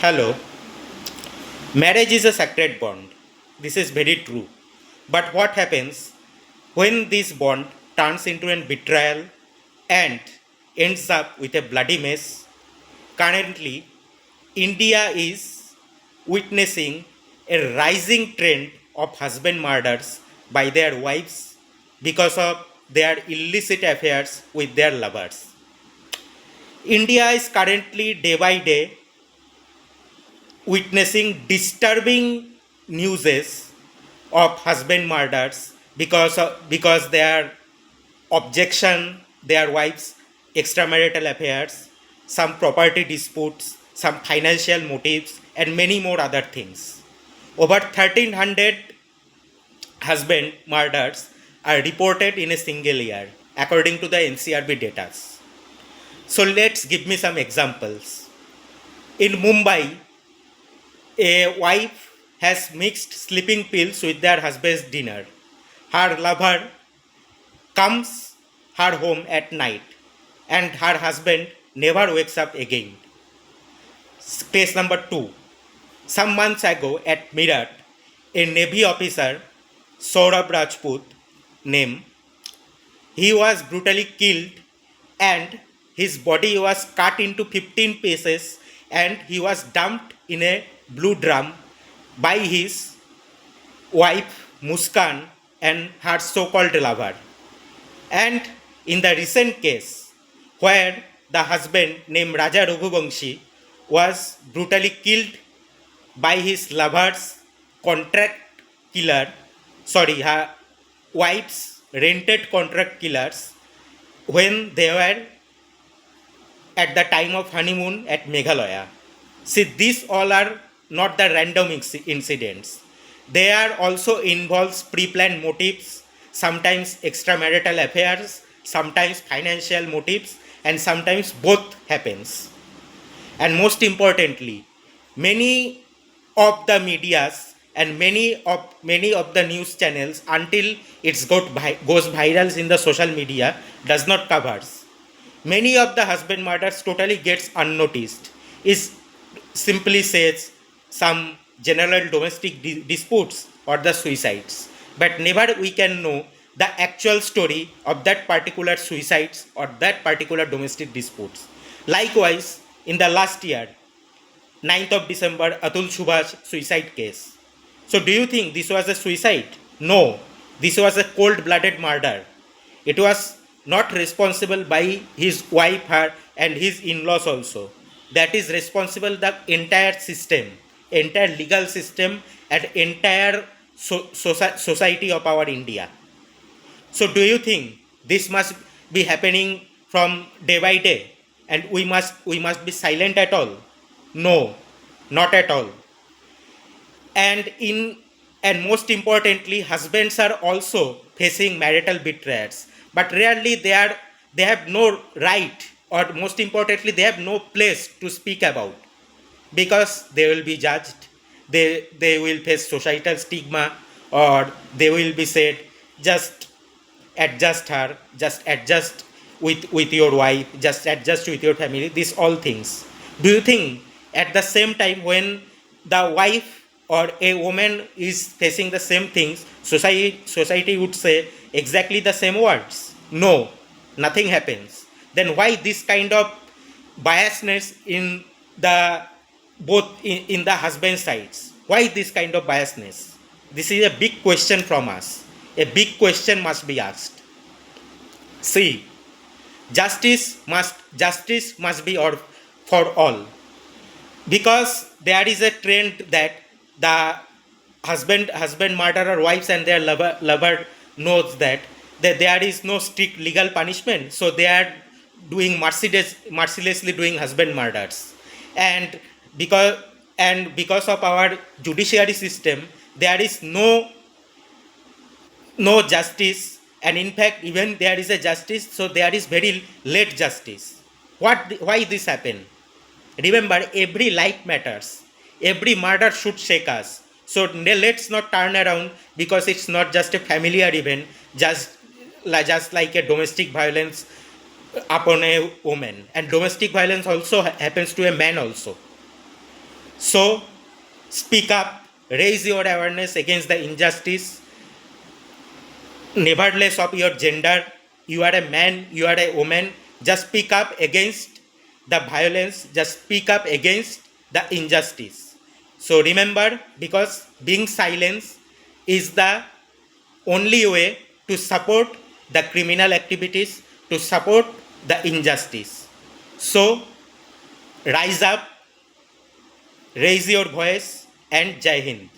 Hello. Marriage is a sacred bond. This is very true. But what happens when this bond turns into a betrayal and ends up with a bloody mess? Currently, India is witnessing a rising trend of husband murders by their wives because of their illicit affairs with their lovers. India is currently day by day witnessing disturbing newses of husband murders because their objection, their wives' extramarital affairs, some property disputes, some financial motives, and many more other things. Over 1300 husband murders are reported in a single year, according to the NCRB data. So let's give me some examples. In Mumbai, a wife has mixed sleeping pills with their husband's dinner. Her lover comes her home at night and her husband never wakes up again. Case number 2. Some months ago at Meerut, a Navy officer, Saurabh Rajput, name, he was brutally killed and his body was cut into 15 pieces and he was dumped in a blue drum by his wife Muskan and her so-called lover. And in the recent case where the husband named Raja Raghuvamshi was brutally killed by his lover's contract killer, her wife's rented contract killers when they were at the time of honeymoon at Meghalaya. See, these all are not the random incidents. They are also involves pre-planned motives, sometimes extramarital affairs, sometimes financial motives, and sometimes both happens. And most importantly, many of the medias and many of the news channels, until it goes viral in the social media, does not covers. Many of the husband murders totally gets unnoticed. Is simply says some general domestic disputes or the suicides, but never we can know the actual story of that particular suicides or that particular domestic disputes. Likewise, in the last year, 9th of December, Atul Subhash suicide case. So do you think this was a suicide? No, this was a cold-blooded murder. It was not responsible by his wife, her, and his in-laws also. That is responsible the entire system, entire legal system, and entire society of our India. So do you think this must be happening from day by day, and we must be silent at all? No, not at all. And most importantly, husbands are also facing marital betrayals, but rarely they have no right, or most importantly they have no place to speak about, because they will be judged, they will face societal stigma, or they will be said, just adjust her, just adjust with your wife, just adjust with your family, these all things. Do you think at the same time when the wife or a woman is facing the same things, society would say exactly the same words? No, nothing happens. Then why this kind of biasness in the both in the husband sides? Why this kind of biasness? This is a big question from us. A big question must be asked. See, justice must be for all, because there is a trend that the husband murderer wives and their lover knows that there is no strict legal punishment, so they are doing mercilessly doing husband murders. And because of our judiciary system, there is no justice, and in fact even there is a justice, so there is very late justice. Why this happen? Remember, every life matters, every murder should shake us. So let's not turn around because it's not just a familiar event, just like a domestic violence upon a woman, and domestic violence also happens to a man also. So speak up, raise your awareness against the injustice, nevertheless of your gender. You are a man, you are a woman, just speak up against the violence, just speak up against the injustice. So remember, because being silent is the only way to support the criminal activities, to support the injustice. So rise up, raise your voice, and Jai Hind.